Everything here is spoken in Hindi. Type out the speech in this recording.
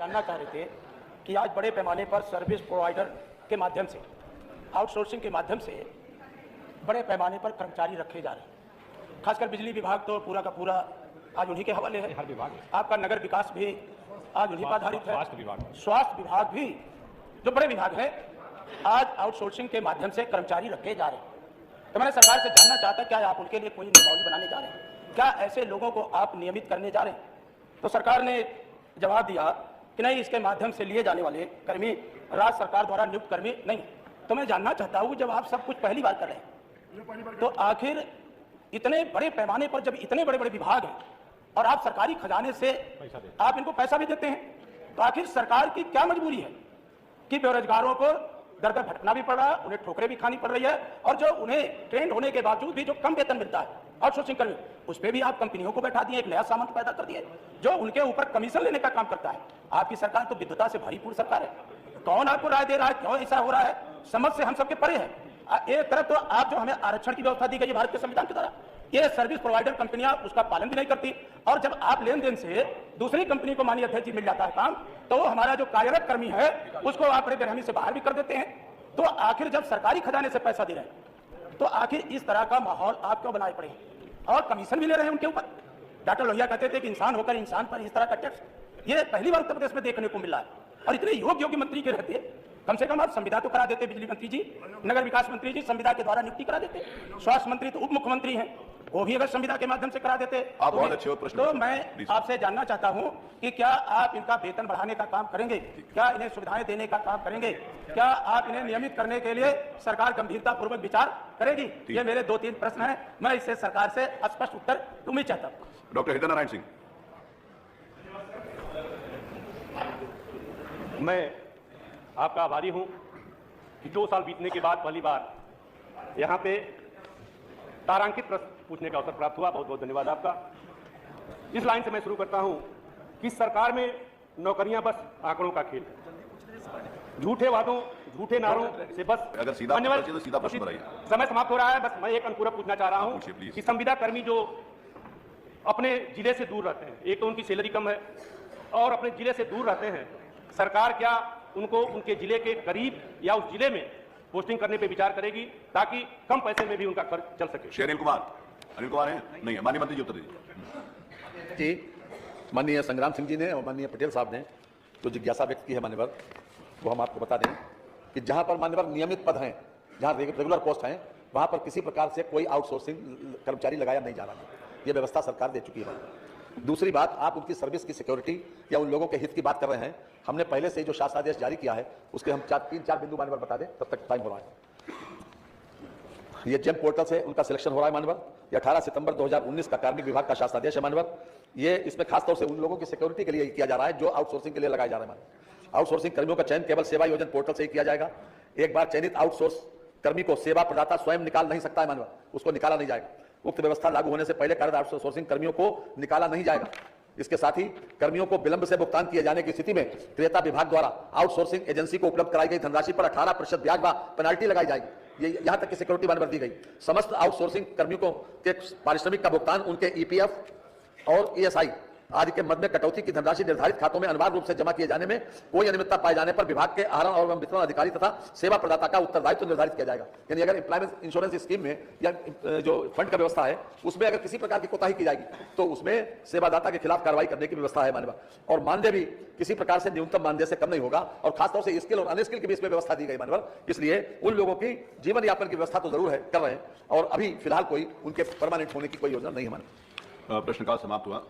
जानना चाह रहे थे कि आज बड़े पैमाने पर सर्विस प्रोवाइडर के माध्यम से, आउटसोर्सिंग के माध्यम से बड़े पैमाने पर कर्मचारी रखे जा रहे हैं। खासकर बिजली विभाग तो पूरा का पूरा आज उन्हीं के हवाले है। हर विभाग आपका नगर विकास भी आज उन्हीं पर आधारित है। स्वास्थ्य विभाग भी जो बड़े विभाग हैं आज आउटसोर्सिंग के माध्यम से कर्मचारी रखे जा रहे हैं। तो मैंने सरकार से जानना चाहता क्या आप उनके लिए कोई नियमावली बनाने जा रहे हैं? क्या ऐसे लोगों को आप नियमित करने जा रहे हैं? तो सरकार ने जवाब दिया कि नहीं, इसके माध्यम से लिए जाने वाले कर्मी राज्य सरकार द्वारा नियुक्त कर्मी नहीं। तो मैं जानना चाहता हूं, जब आप सब कुछ पहली बार कर रहे हैं तो आखिर इतने बड़े पैमाने पर जब इतने बड़े बड़े विभाग हैं और आप सरकारी खजाने से आप इनको पैसा भी देते हैं, तो आखिर सरकार की क्या मजबूरी है कि बेरोजगारों को दर दर भटकना भी पड़ रहा है, उन्हें ठोकरें भी खानी पड़ रही है, और जो उन्हें ट्रेंड होने के बावजूद भी जो कम वेतन मिलता है आउटसोर्सिंग कर्मी, उस पर भी आप कंपनियों को बैठा दिए, एक नया सामंत पैदा कर दिए जो उनके ऊपर कमीशन लेने का काम करता है। आपकी सरकार तो विद्वता से भरीपूर्ण सरकार है। कौन आपको राय दे रहा है? क्यों ऐसा हो रहा है? समझ से हम सबके परे है। एक तरफ तो आप जो हमें आरक्षण की व्यवस्था दी गई है भारत के संविधान के द्वारा, ये सर्विस प्रोवाइडर कंपनियां उसका पालन भी नहीं करती, और जब आप लेन देन से दूसरी कंपनी को माननीय अध्यक्ष जी मिल जाता है काम, तो हमारा जो कार्यरत कर्मी है उसको आप बड़े बेरहमी से बाहर भी कर देते हैं। तो आखिर जब सरकारी खजाने से पैसा दे रहे हैं तो आखिर इस तरह का माहौल आप क्यों बनाए पड़े हैं? और कमीशन भी ले रहे हैं उनके ऊपर। डॉक्टर लोहिया कहते थे कि इंसान होकर इंसान पर इस तरह का टैक्स, ये पहली बार उत्तर प्रदेश में देखने को मिल रहा है। और इतने योग्य मंत्री के रहते, कम से कम आप संविदा तो करा देते, बिजली मंत्री जी, नगर विकास मंत्री जी संविदा के द्वारा नियुक्ति करा देते, स्वास्थ्य मंत्री तो उप मुख्यमंत्री हैं, वो भी अगर संविदा के माध्यम से करा देते आप बहुत अच्छे प्रश्न। तो मैं आपसे जानना चाहता हूं कि क्या आप इनका वेतन बढ़ाने का काम करेंगे? क्या इन्हें सुविधाएं देने का काम करेंगे? क्या आप इन्हें नियमित करने के लिए सरकार गंभीरता पूर्वक विचार करेगी? ये मेरे 2-3 प्रश्न हैं, मैं इससे सरकार से स्पष्ट उत्तर उम्मीद चाहता हूं। डॉक्टर हृदय नारायण सिंह। मैं आपका आभारी हूं कि 2 साल बीतने के बाद पहली बार यहां पे तारांकित प्रश्न पूछने का अवसर प्राप्त हुआ। बहुत बहुत धन्यवाद आपका। इस लाइन से मैं शुरू करता हूं कि सरकार में नौकरियां बस आंकड़ों का खेल है। झूठे वादों, झूठे नारों से बस अगर सीधा तो सीधा प्रश्न बनाइए। समय समाप्त हो रहा है। बस मैं एक अनुपूरक पूछना चाह रहा हूं कि संविदा कर्मी जो अपने जिले से दूर रहते हैं, एक तो उनकी सैलरी कम है और अपने जिले से दूर रहते हैं, सरकार क्या उनको उनके जिले के करीब या उस जिले में पोस्टिंग करने पे विचार करेगी ताकि कम पैसे में भी उनका खर्च चल सके? श्री अनिल कुमार हैं? नहीं है। माननीय मंत्री जी उत्तर दीजिए। जी, माननीय संग्राम सिंह जी ने और माननीय पटेल साहब ने जो जिज्ञासा व्यक्त की है मान्यवर, वो हम आपको बता दें कि जहां पर मान्यवर नियमित पद हैं, जहां रेगुलर पोस्ट हैं, वहां पर किसी प्रकार से कोई आउटसोर्सिंग कर्मचारी लगाया नहीं जा रहा है। ये व्यवस्था सरकार दे चुकी है। दूसरी बात, आप उनकी सर्विस की सिक्योरिटी या उन लोगों के हित की बात कर रहे हैं। हमने पहले से जो शासनादेश जारी किया है उसके हम 3-4 बिंदु मान्यवर बता दें, तब तक टाइम हो रहा है। ये जेम पोर्टल से उनका सिलेक्शन हो रहा है मान्यवर। ये 18 सितंबर 2019 का कार्मिक विभाग का शासनादेश है मान्यवर। ये इसमें खासतौर से उन लोगों की सिक्योरिटी के लिए किया जा रहा है जो आउटसोर्सिंग के लिए लगाए जा रहे हैं मान्यवर। आउटसोर्सिंग कर्मियों का चयन केवल सेवा योजना पोर्टल से ही किया जाएगा। एक बार चयनित आउटसोर्स कर्मी को सेवा प्रदाता स्वयं निकाल नहीं सकता है मान्यवर, उसको निकाला नहीं जाएगा। उक्त व्यवस्था लागू होने से पहले कार्यरत आउटसोर्सिंग कर्मियों को निकाला नहीं जाएगा। इसके साथ ही कर्मियों को विलंब से भुगतान किए जाने की स्थिति में क्रेता विभाग द्वारा आउटसोर्सिंग एजेंसी को उपलब्ध कराई गई धनराशि पर 18% ब्याज व पेनाल्टी लगाई जाएगी। ये यहां तक की सिक्योरिटी मान्यवर दी गई। समस्त आउटसोर्सिंग कर्मियों को के पारिश्रमिक का भुगतान उनके ईपीएफ और ईएसआई आदि के मद में कटौती की धनराशि निर्धारित खातों में अनिवार्य रूप से जमा किए जाने में कोई अनियमितता पाए जाने पर विभाग के आहरण और वितरण अधिकारी तथा सेवा प्रदाता का उत्तरदायित्व निर्धारित किया जाएगा। यानी अगर एम्प्लॉयमेंट इंश्योरेंस स्कीम में या जो फंड का व्यवस्था है उसमें अगर किसी प्रकार की कोताही की जाएगी तो उसमें सेवादाता के खिलाफ कार्रवाई करने की व्यवस्था है मान्यवर। और मानदेय भी किसी प्रकार से न्यूनतम मानदेय से कम नहीं होगा, और खासतौर से स्किल और अनस्किल के बीच में व्यवस्था दी गई मान्यवर। इसलिए उन लोगों की जीवन यापन की व्यवस्था तो जरूर है, कर रहे हैं, और अभी फिलहाल कोई उनके परमानेंट होने की कोई योजना नहीं है मान्यवर। प्रश्नकाल समाप्त हुआ।